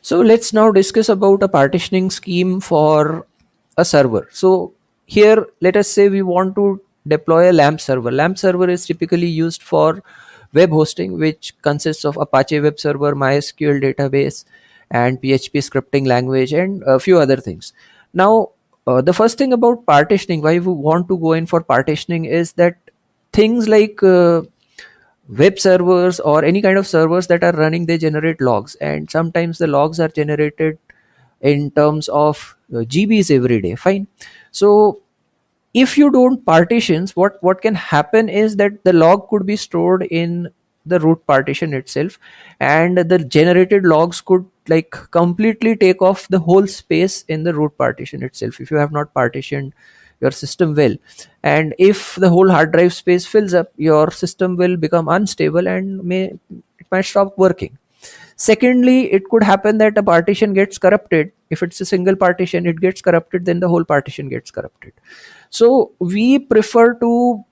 So let's now discuss about a partitioning scheme for a server. So here, let us say we want to deploy a LAMP server. LAMP server is typically used for web hosting, which consists of Apache web server, MySQL database, and PHP scripting language, and a few other things. Now, the first thing about partitioning, why we want to go in for partitioning, is that things like web servers or any kind of servers that are running, they generate logs, and sometimes the logs are generated in terms of GBs every day. Fine. So if you don't partitions, what can happen is that the log could be stored in the root partition itself, and the generated logs could like completely take off the whole space in the root partition itself if you have not partitioned your system well. And if the whole hard drive space fills up, your system will become unstable and it might stop working. Secondly, it could happen that a partition gets corrupted. If it's a single partition, it gets corrupted, then the whole partition gets corrupted. So we prefer to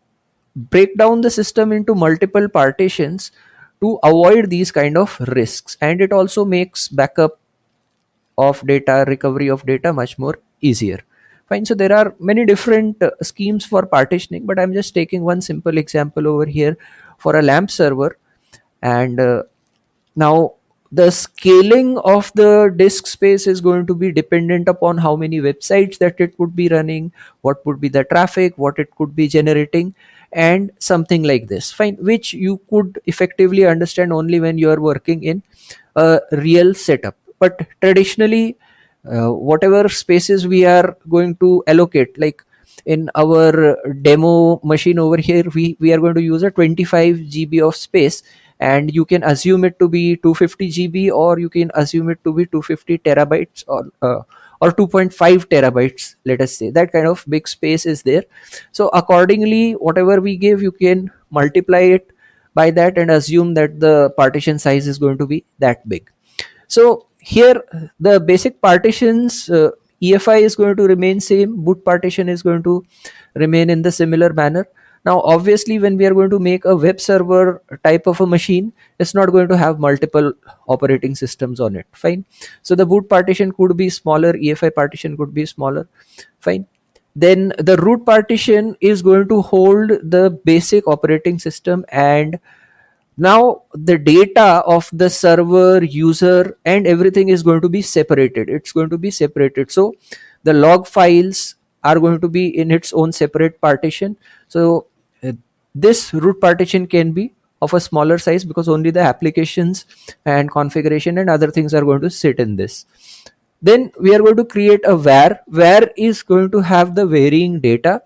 break down the system into multiple partitions to avoid these kind of risks, and it also makes backup of data, recovery of data much more easier. Fine. So there are many different schemes for partitioning, but I'm just taking one simple example over here for a LAMP server. And now the scaling of the disk space is going to be dependent upon how many websites that it would be running, what would be the traffic, what it could be generating, and something like this. Fine, which you could effectively understand only when you are working in a real setup. But traditionally, whatever spaces we are going to allocate, like in our demo machine over here, we are going to use a 25 GB of space, and you can assume it to be 250 GB, or you can assume it to be 250 terabytes, or 2.5 terabytes, let us say. That kind of big space is there. So accordingly, whatever we give, you can multiply it by that and assume that the partition size is going to be that big. So here the basic partitions, EFI is going to remain same, boot partition is going to remain in the similar manner. Now obviously, when we are going to make a web server type of a machine, it's not going to have multiple operating systems on it. Fine. So the boot partition could be smaller, EFI partition could be smaller. Fine. Then the root partition is going to hold the basic operating system, and now the data of the server, user, and everything is going to be separated. It's going to be separated. So the log files are going to be in its own separate partition. So uh, this root partition can be of a smaller size because only the applications and configuration and other things are going to sit in this. Then we are going to create a where is going to have the varying data,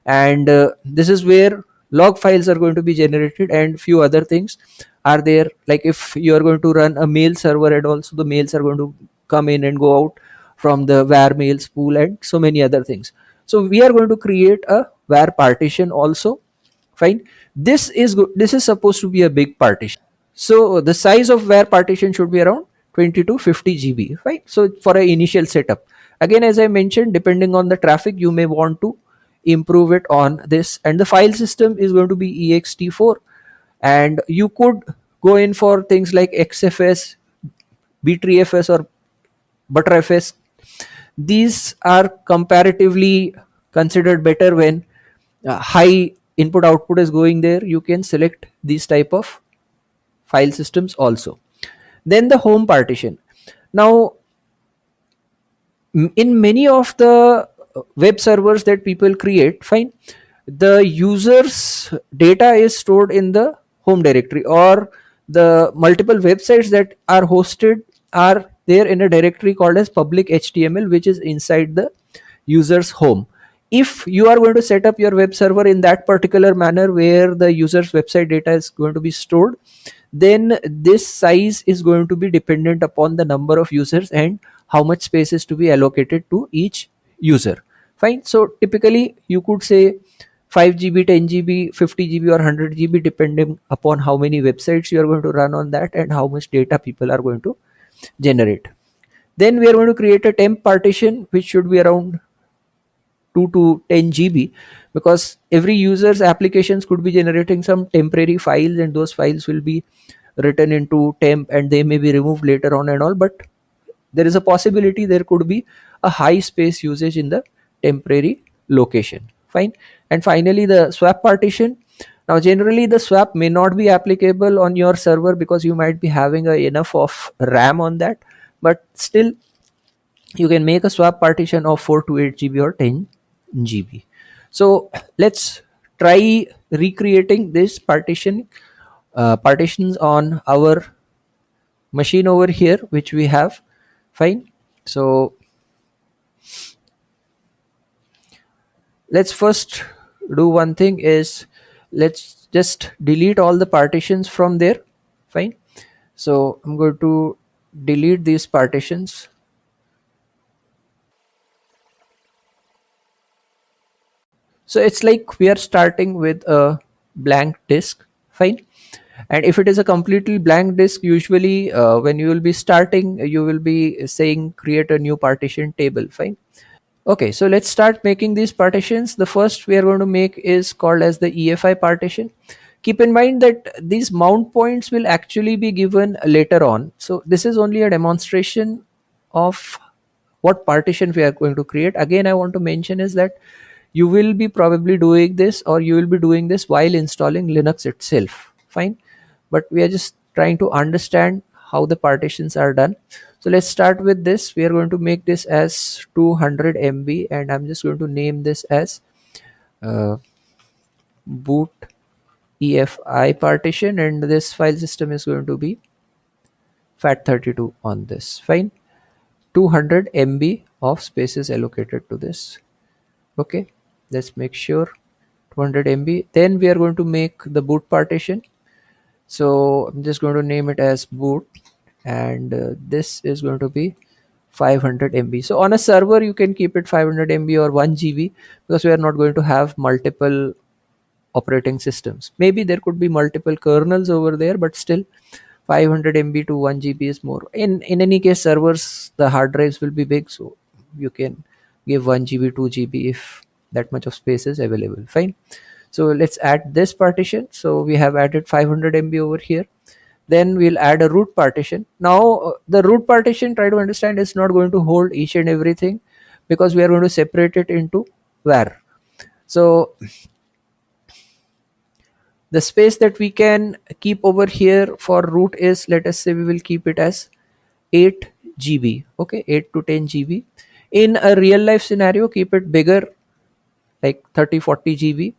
and this is where log files are going to be generated, and few other things are there, like if you are going to run a mail server, and also the mails are going to come in and go out from the where mails pool, and so many other things. So we are going to create a where partition also. Fine. This is supposed to be a big partition. So the size of where partition should be around 20 to 50 GB, right? So for an initial setup, again, as I mentioned, depending on the traffic, you may want to improve it on this. And the file system is going to be ext4, and you could go in for things like xfs, b3fs, or butterfs. These are comparatively considered better when high input output is going there. You can select these type of file systems also. Then the home partition. Now in many of the web servers that people create, fine, the users data is stored in the home directory, or the multiple websites that are hosted are there in a directory called as public HTML, which is inside the user's home. If you are going to set up your web server in that particular manner where the user's website data is going to be stored, then this size is going to be dependent upon the number of users and how much space is to be allocated to each user. Fine. So typically you could say 5 GB, 10 GB, 50 GB, or 100 GB, depending upon how many websites you are going to run on that and how much data people are going to generate. Then we are going to create a temp partition, which should be around 2 to 10 GB, because every user's applications could be generating some temporary files, and those files will be written into temp, and they may be removed later on and all. But there is a possibility there could be a high space usage in the temporary location. Fine. And finally, the swap partition. Now generally the swap may not be applicable on your server because you might be having enough of RAM on that, but still you can make a swap partition of 4 to 8 GB or 10 GB. So let's try recreating this partitions on our machine over here, which we have. Fine. So let's first do one thing is, let's just delete all the partitions from there. Fine. So I'm going to delete these partitions. So it's like we are starting with a blank disk. Fine. And if it is a completely blank disk, usually when you will be starting, you will be saying create a new partition table. Fine. Okay, so let's start making these partitions. The first we are going to make is called as the EFI partition. Keep in mind that these mount points will actually be given later on. So this is only a demonstration of what partition we are going to create. Again, I want to mention is that you will be probably doing this, or you will be doing this while installing Linux itself. Fine. But we are just trying to understand how the partitions are done. So let's start with this. We are going to make this as 200 MB, and I'm just going to name this as uh, boot EFI partition, and this file system is going to be FAT32 on this. Fine. 200 MB of space is allocated to this. Okay, let's make sure 200 MB. Then we are going to make the boot partition. So I'm just going to name it as boot, and this is going to be 500 MB. So on a server you can keep it 500 MB or 1 GB, because we are not going to have multiple operating systems. Maybe there could be multiple kernels over there, but still 500 MB to 1 GB is more. In any case, servers, the hard drives will be big, so you can give 1 GB, 2 GB if that much of space is available. Fine. So let's add this partition. So we have added 500 MB over here. Then we'll add a root partition. Now the root partition, try to understand, is not going to hold each and everything, because we are going to separate it into var. So the space that we can keep over here for root is, let us say we will keep it as 8 GB. Okay, 8 to 10 GB. In a real life scenario, keep it bigger, like 30-40 GB.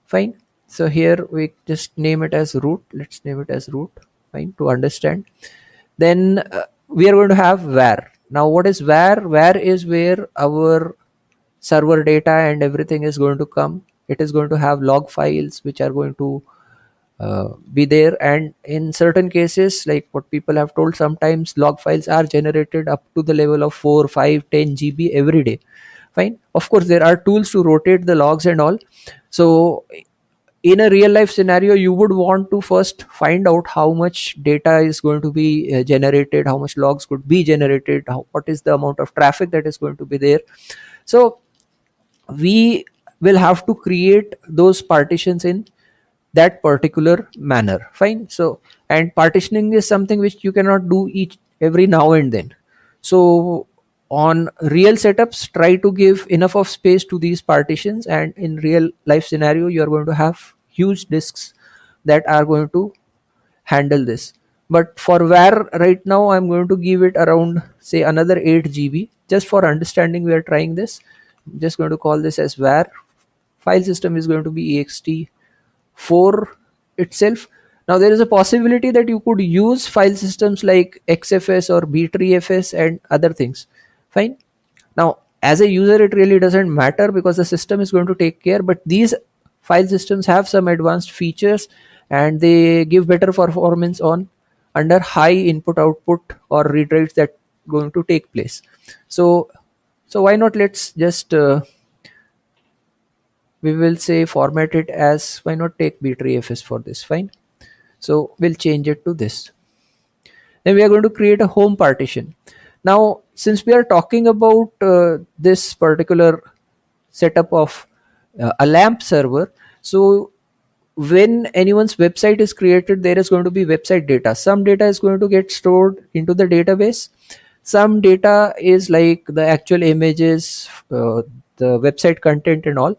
Fine. So here we just name it as root. Let's name it as root. Fine, to understand. Then we are going to have var. Now what is var? Var is where our server data and everything is going to come. It is going to have log files which are going to be there, and in certain cases, like what people have told, sometimes log files are generated up to the level of 4, 5, 10 GB every day. Fine. Of course there are tools to rotate the logs and all. So in a real life scenario, you would want to first find out how much data is going to be generated, how much logs could be generated, what is the amount of traffic that is going to be there. So we will have to create those partitions in that particular manner. Fine. So, and partitioning is something which you cannot do each every now and then. So on real setups, try to give enough of space to these partitions, and in real life scenario you are going to have huge disks that are going to handle this. But for var right now, I'm going to give it around, say, another 8 GB. Just for understanding, we are trying this. I'm just going to call this as var. File system is going to be ext4 itself. Now there is a possibility that you could use file systems like xfs or b3fs and other things. Fine. Now as a user it really doesn't matter, because the system is going to take care, but these file systems have some advanced features and they give better performance on under high input output or read writes that going to take place. So why not, let's just we will say format it as, why not take b3fs for this. Fine. So we'll change it to this. Then we are going to create a home partition. Now since we are talking about this particular setup of a lamp server, so when anyone's website is created, there is going to be website data. Some data is going to get stored into the database, some data is like the actual images, the website content and all.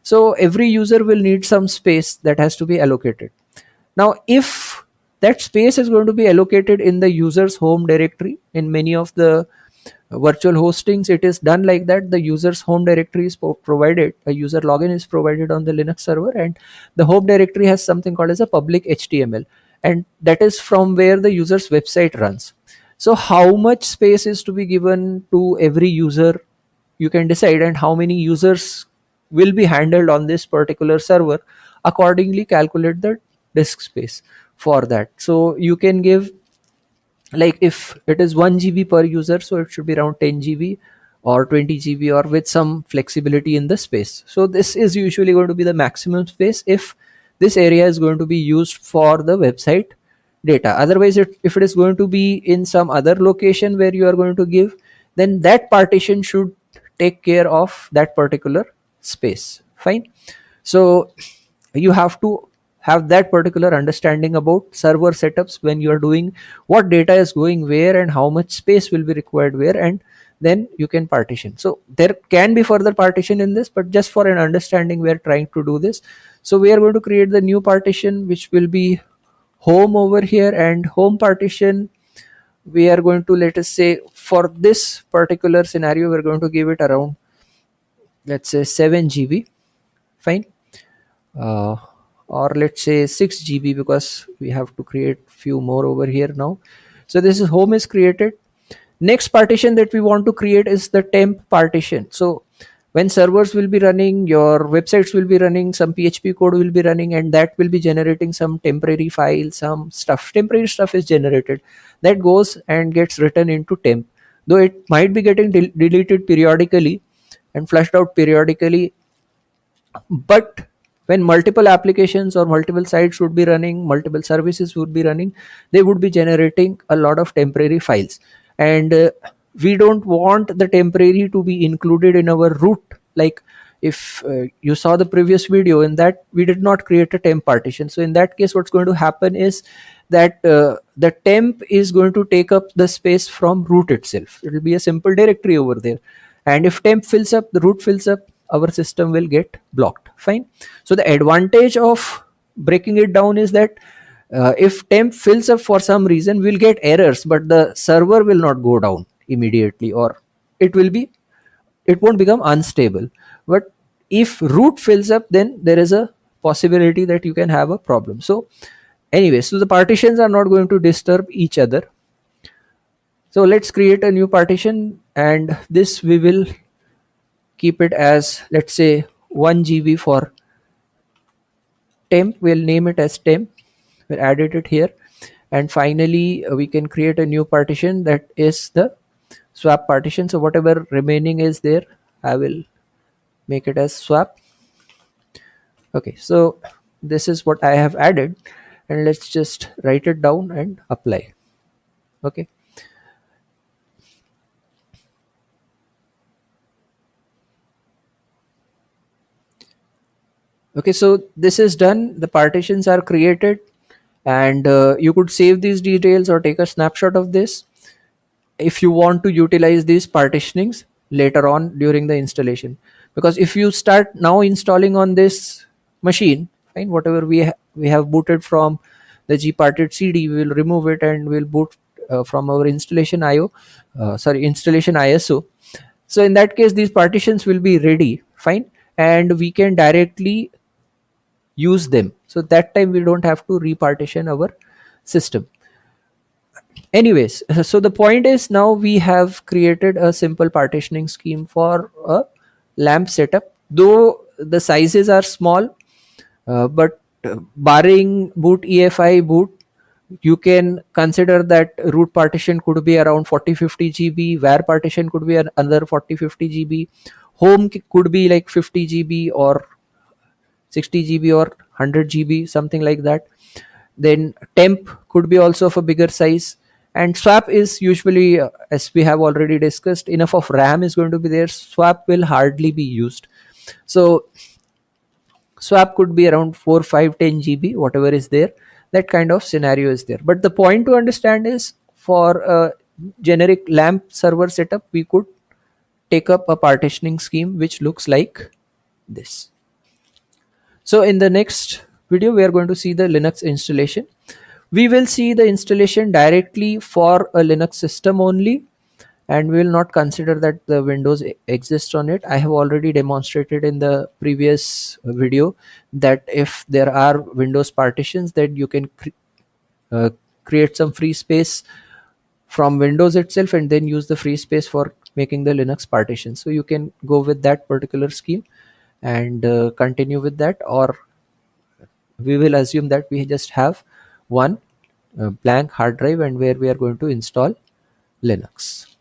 So every user will need some space that has to be allocated. Now if that space is going to be allocated in the user's home directory, in many of the virtual hostings it is done like that. The user's home directory is provided, a user login is provided on the Linux server, and the home directory has something called as a public HTML, and that is from where the user's website runs. So how much space is to be given to every user, you can decide, and how many users will be handled on this particular server, accordingly calculate the disk space for that. So you can give, like if it is 1 GB per user, so it should be around 10 GB or 20 GB, or with some flexibility in the space. So this is usually going to be the maximum space if this area is going to be used for the website data. Otherwise, if it is going to be in some other location where you are going to give, then that partition should take care of that particular space. Fine. So you have to have that particular understanding about server setups when you are doing what data is going where and how much space will be required where, and then you can partition. So there can be further partition in this, but just for an understanding we are trying to do this. So we are going to create the new partition which will be home over here, and home partition we are going to, let us say for this particular scenario we're going to give it around, let's say 7 GB. Fine. uh, or let's say 6 GB, because we have to create few more over here now. So this is home is created. Next partition that we want to create is the temp partition. So when servers will be running, your websites will be running, some PHP code will be running, and that will be generating some temporary file, some stuff, temporary stuff is generated, that goes and gets written into temp, though it might be getting deleted periodically and flushed out periodically. But when multiple applications or multiple sites would be running, multiple services would be running, they would be generating a lot of temporary files, and we don't want the temporary to be included in our root. Like if you saw the previous video, in that we did not create a temp partition. So in that case what's going to happen is that the temp is going to take up the space from root itself. It will be a simple directory over there, and if temp fills up, the root fills up, our system will get blocked. Fine. So the advantage of breaking it down is that if temp fills up for some reason, we'll get errors, but the server will not go down immediately, or it will be, it won't become unstable. But if root fills up, then there is a possibility that you can have a problem. So anyway, so the partitions are not going to disturb each other. So let's create a new partition, and this we will keep it as, let's say 1 GB for temp. We'll name it as temp. We'll add it here, and finally we can create a new partition that is the swap partition. So whatever remaining is there, I will make it as swap. Okay, so this is what I have added, and let's just write it down and apply. Okay. Okay, so this is done. The partitions are created, and you could save these details or take a snapshot of this if you want to utilize these partitionings later on during the installation. Because if you start now installing on this machine, fine, whatever we have booted from the gparted cd, we will remove it and we'll boot from our installation installation ISO. So in that case these partitions will be ready, fine, and we can directly use them. So that time we don't have to repartition our system. Anyways, so the point is, now we have created a simple partitioning scheme for a lamp setup, though the sizes are small, but barring boot EFI boot, you can consider that root partition could be around 40-50 GB, var partition could be another 40-50 GB, home could be like 50 GB or 60 GB or 100 GB, something like that. Then temp could be also of a bigger size, and swap is usually, as we have already discussed, enough of RAM is going to be there. Swap will hardly be used. So swap could be around 4 5 10 GB, whatever is there, that kind of scenario is there. But the point to understand is, for generic lamp server setup, we could take up a partitioning scheme which looks like this. So in the next video, we are going to see the Linux installation. We will see the installation directly for a Linux system only, and we will not consider that the Windows exists on it. I have already demonstrated in the previous video that if there are Windows partitions, that you can uh, create some free space from Windows itself and then use the free space for making the Linux partition. So you can go with that particular scheme and continue with that, or we will assume that we just have one blank hard drive and where we are going to install Linux.